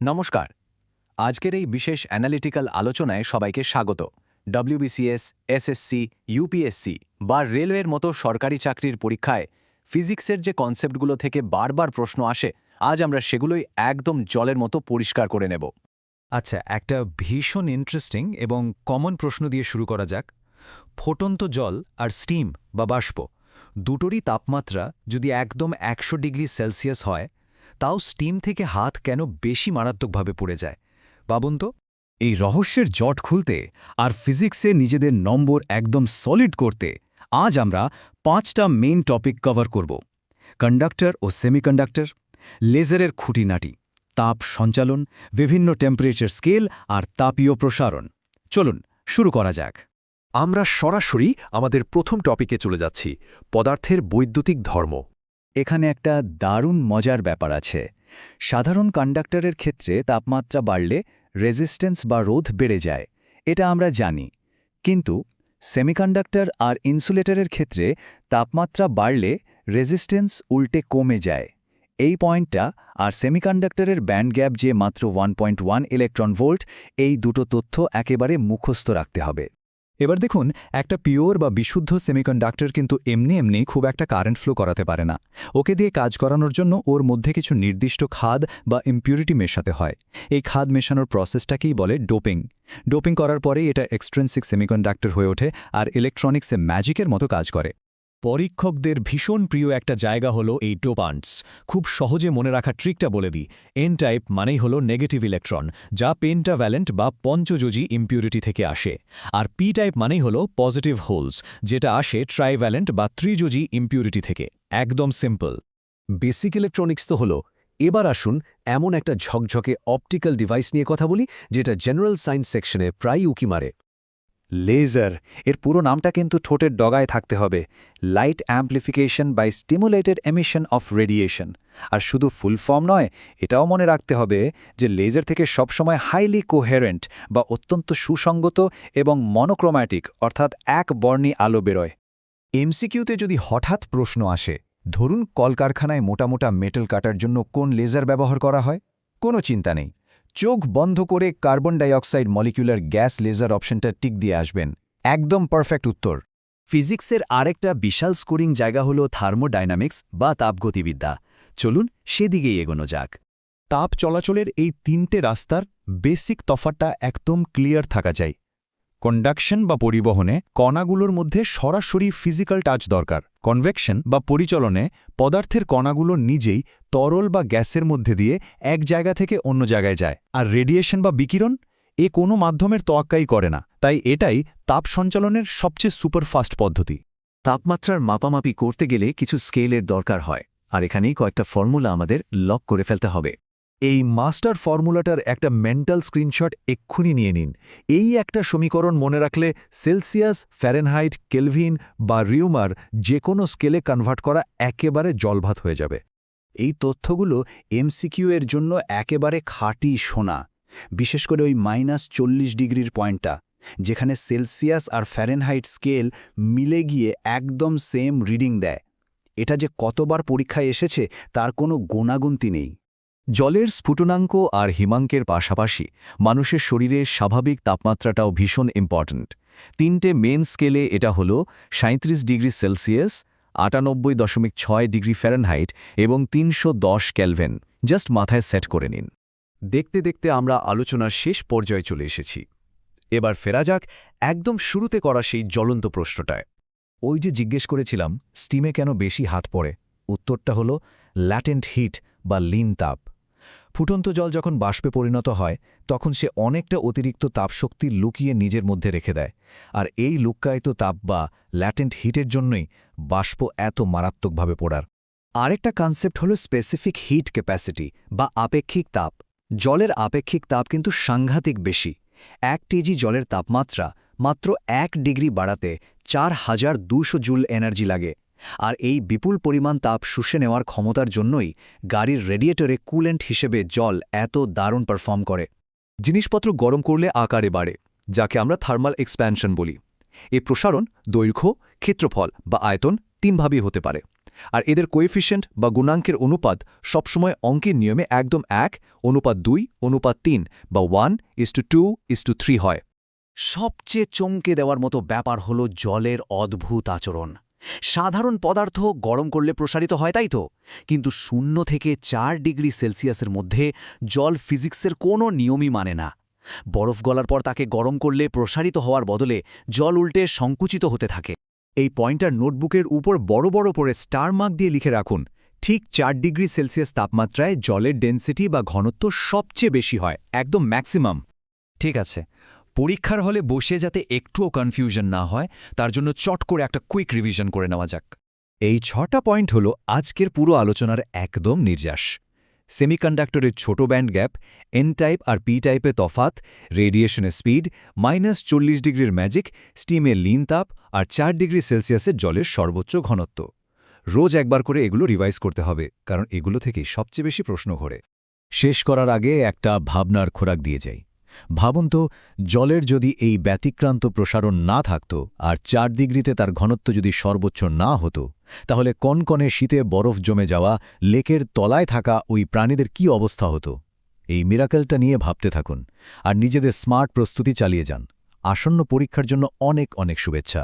নমস্কার। আজকের এই বিশেষ অ্যানালিটিক্যাল আলোচনায় সবাইকে স্বাগত। ডব্লিউবিসিএস, এসএসসি, ইউপিএসসি বা রেলওয়ের মতো সরকারি চাকরির পরীক্ষায় ফিজিক্সের যে কনসেপ্টগুলো থেকে বারবার প্রশ্ন আসে, আজ আমরা সেগুলোই একদম জলের মতো পরিষ্কার করে নেব। আচ্ছা, একটা ভীষণ ইন্টারেস্টিং এবং কমন প্রশ্ন দিয়ে শুরু করা যাক। ফুটন্ত জল আর স্টিম বা বাষ্প দুটোরই তাপমাত্রা যদি একদম ১০০ ডিগ্রি সেলসিয়াস হয়, তাও স্টিম থেকে হাত কেন বেশি মারাত্মকভাবে পড়ে যায়? ভাবুন তো। এই রহস্যের জট খুলতে আর ফিজিক্সে নিজেদের নম্বর একদম সলিড করতে আজ আমরা 5টা মেইন টপিক কভার করব। কন্ডাক্টর ও সেমিকন্ডাক্টর, লেজারের খুঁটিনাটি, তাপ সঞ্চালন, বিভিন্ন টেম্পারেচার স্কেল আর তাপীয় প্রসারণ। চলুন শুরু করা যাক। আমরা সরাসরি আমাদের প্রথম টপিকে চলে যাচ্ছি, পদার্থের বৈদ্যুতিক ধর্ম। এখানে একটা দারুণ মজার ব্যাপার আছে। সাধারণ কন্ডাক্টরের ক্ষেত্রে তাপমাত্রা বাড়লে রেজিস্ট্যান্স বা রোধ বেড়ে যায়, এটা আমরা জানি। কিন্তু সেমিকন্ডাক্টর আর ইনসুলেটরের ক্ষেত্রে তাপমাত্রা বাড়লে রেজিস্ট্যান্স উল্টে কমে যায়। এই পয়েন্টটা আর সেমিকন্ডাক্টরের ব্যান্ড গ্যাপ যে মাত্র 1.1 ইলেকট্রন ভোল্ট, এই দুটো তথ্য একেবারে মুখস্থ রাখতে হবে। এবার দেখুন, একটা পিওর বা বিশুদ্ধ সেমিকন্ডাক্টর কিন্তু এমনি খুব একটা কারেন্ট ফ্লো করাতে পারে না। ওকে দিয়ে কাজ করানোর জন্য ওর মধ্যে কিছু নির্দিষ্ট খাদ বা ইম্পিউরিটি মেশাতে হয়। এই খাদ মেশানোর প্রসেসটাকেই বলে ডোপিং। ডোপিং করার পরেই এটা এক্সট্রিনসিক সেমিকন্ডাক্টর হয়ে ওঠে আর ইলেকট্রনিক্সে ম্যাজিকের মতো কাজ করে। পরীক্ষকদের ভীষণ প্রিয় একটা জায়গা হলো এই ডোপান্টস। খুব সহজে মনে রাখা ট্রিকটা বলে দিই। এন টাইপ মানেই হলো নেগেটিভ ইলেকট্রন, যা পেন্টাভ্যালেন্ট বা পঞ্চযোজী ইম্পিউরিটি থেকে আসে। আর পি টাইপ মানেই হলো পজিটিভ হোলস, যেটা আসে ট্রাইভ্যালেন্ট বা ত্রিযোজী ইম্পিউরিটি থেকে। একদম সিম্পল। বেসিক ইলেকট্রনিক্স তো হলো, এবার আসুন এমন একটা ঝকঝকে অপটিক্যাল ডিভাইস নিয়ে কথা বলি, যেটা জেনারেল সায়েন্স সেকশনে প্রায় উকি মারে। লেজার, এর পুরো নামটা কিন্তু ঠোঁটের ডগায় থাকতে হবে। Light amplification by stimulated emission of radiation. আর শুধু ফুল ফর্ম নয়, এটাও মনে রাখতে হবে যে লেজার থেকে সবসময় হাইলি কোহেরেন্ট বা অত্যন্ত সুসঙ্গত এবং মনোক্রোম্যাটিক অর্থাৎ এক বর্ণী আলো বেরোয়। এমসিকিউতে যদি হঠাৎ প্রশ্ন আসে, ধরুন কলকারখানায় মোটা মেটাল কাটার জন্য কোন লেজার ব্যবহার করা হয়, কোনো চিন্তা নেই। চোখ বন্ধ করে carbon dioxide molecular gas laser অপশনটা টিক দিয়ে আসবেন। একদম পারফেক্ট উত্তর। ফিজিক্সের আরেকটা বিশাল স্কোরিং জায়গা হলো থার্মোডাইনামিক্স বা তাপগতিবিদ্যা। চলুন সেদিকেই এগোনো যাক। তাপ চলাচলের এই 3টে রাস্তার বেসিক তফাৎটা একদম ক্লিয়ার থাকা চাই। কন্ডাকশন বা পরিবহনে কণাগুলোর মধ্যে সরাসরি ফিজিক্যাল টাচ দরকার। কনভেকশন বা পরিচলনে পদার্থের কণাগুলো নিজেই তরল বা গ্যাসের মধ্যে দিয়ে এক জায়গা থেকে অন্য জায়গায় যায়। আর রেডিয়েশন বা বিকিরণ কোনো মাধ্যমের তোয়াক্কাই করে না। তাই এটাই তাপ সঞ্চালনের সবচেয়ে সুপারফাস্ট পদ্ধতি। তাপমাত্রার মাপামাপি করতে গেলে কিছু স্কেলের দরকার হয়, আর এখানেই কয়েকটা ফর্মুলা আমাদের লক করে ফেলতে হবে। এই মাস্টার ফর্মুলাটার একটা মেন্টাল স্ক্রিনশট এক্ষুনি নিয়ে নিন। এই একটা সমীকরণ মনে রাখলে সেলসিয়াস, ফ্যারেনহাইট, কেলভিন বা রিউমার যে কোনো স্কেলে কনভার্ট করা একেবারে জলভাত হয়ে যাবে। এই তথ্যগুলো এমসিকিউ এর জন্য একেবারে খাঁটি সোনা, বিশেষ করে ওই -40 ডিগ্রির পয়েন্টটা, যেখানে সেলসিয়াস আর ফ্যারেনহাইট স্কেল মিলে গিয়ে একদম সেম রিডিং দেয়। এটা যে কতবার পরীক্ষায় এসেছে তার কোনো গোনাগুনতি নেই। জলের স্ফুটনাঙ্ক আর হিমাঙ্কের পাশাপাশি মানুষের শরীরের স্বাভাবিক তাপমাত্রাটাও ভীষণ ইম্পর্ট্যান্ট। 3টে মেন স্কেলে এটা হলো 37 ডিগ্রি সেলসিয়াস, 98.6 ডিগ্রি ফ্যারেনহাইট এবং 310 কেলভিন। জাস্ট মাথায় সেট করে নিন। দেখতে দেখতে আমরা আলোচনার শেষ পর্যায়ে চলে এসেছি। এবার ফেরা যাক একদম শুরুতে করা সেই জ্বলন্ত প্রশ্নটায়। ওই যে জিজ্ঞেস করেছিলাম স্টিমে কেন বেশি হাত পড়ে, উত্তরটা হলো ল্যাটেন্ট হিট বা লিন তাপ। ফুটন্ত জল যখন বাষ্পে পরিণত হয়, তখন সে অনেকটা অতিরিক্ত তাপশক্তি লুকিয়ে নিজের মধ্যে রেখে দেয়। আর এই লুক্কায়িত তাপ বা ল্যাটেন্ট হিটের জন্যই বাষ্প এত মারাত্মকভাবে পোড়ার। আরেকটা কনসেপ্ট হলো স্পেসিফিক হিট ক্যাপাসিটি বা আপেক্ষিক তাপ। জলের আপেক্ষিক তাপ কিন্তু সাংঘাতিক বেশি। 1 টিজি জলের তাপমাত্রা মাত্র 1 ডিগ্রি বাড়াতে 4200 জুল এনার্জি লাগে। আর এই বিপুল পরিমাণ তাপ শুষে নেওয়ার ক্ষমতার জন্যই গাড়ির রেডিয়েটরে কুলেন্ট হিসেবে জল এত দারুণ পারফর্ম করে। জিনিসপত্র গরম করলে আকারে বাড়ে, যাকে আমরা থার্মাল এক্সপ্যানশন বলি। এ প্রসারণ দৈর্ঘ্য, ক্ষেত্রফল বা আয়তন 3ভাবেই হতে পারে। আর এদের কোএফিশিয়েন্ট বা গুণাঙ্কের অনুপাত সবসময় অঙ্কের নিয়মে একদম 1:2:3 বা 1:2:3 হয়। সবচেয়ে চমকে দেওয়ার মতো ব্যাপার হলো জলের অদ্ভুত আচরণ। সাধারণ পদার্থ গরম করলে প্রসারিত হয়, তাই তো? কিন্তু 0 থেকে 4 ডিগ্রি সেলসিয়াসের মধ্যে জল ফিজিক্সের কোনো নিয়মই মানে না। বরফ গলার পর তাকে গরম করলে প্রসারিত হওয়ার বদলে জল উল্টে সংকুচিত হতে থাকে। এই পয়েন্টার নোটবুকের উপর বড় বড় করে স্টার মার্ক দিয়ে লিখে রাখুন। ঠিক 4 ডিগ্রি সেলসিয়াস তাপমাত্রায় জলের ডেনসিটি বা ঘনত্ব সবচেয়ে বেশি হয়, একদম ম্যাক্সিমাম। ঠিক আছে, পরীক্ষার হলে বসে যাতে একটুও কনফিউশন না হয় তার জন্য চট করে একটা কুইক রিভিশন করে নেওয়া যাক। এই 6টা পয়েন্ট হল আজকের পুরো আলোচনার একদম নির্যাস। সেমিকন্ডাক্টরের ছোট ব্যান্ড গ্যাপ, এন টাইপ আর পি টাইপে তফাত, রেডিয়েশনের স্পিড, -40 ডিগ্রির ম্যাজিক, স্টিমের লিন তাপ আর 4 ডিগ্রি সেলসিয়াসের জলের সর্বোচ্চ ঘনত্ব। রোজ একবার করে এগুলো রিভাইজ করতে হবে, কারণ এগুলো থেকেই সবচেয়ে বেশি প্রশ্ন ঘোরে। শেষ করার আগে একটা ভাবনার খোরাক দিয়ে যাই। ভাবুন তো, জলের যদি এই ব্যতিক্রান্ত প্রসারণ না থাকত আর 4 ডিগ্রিতে তার ঘনত্ব যদি সর্বোচ্চ না হতো, তাহলে কনকনে শীতে বরফ জমে যাওয়া লেকের তলায় থাকা ওই প্রাণীদের কি অবস্থা হতো? এই মিরাকেলটা নিয়ে ভাবতে থাকুন আর নিজেদের স্মার্ট প্রস্তুতি চালিয়ে যান। আসন্ন পরীক্ষার জন্য অনেক অনেক শুভেচ্ছা।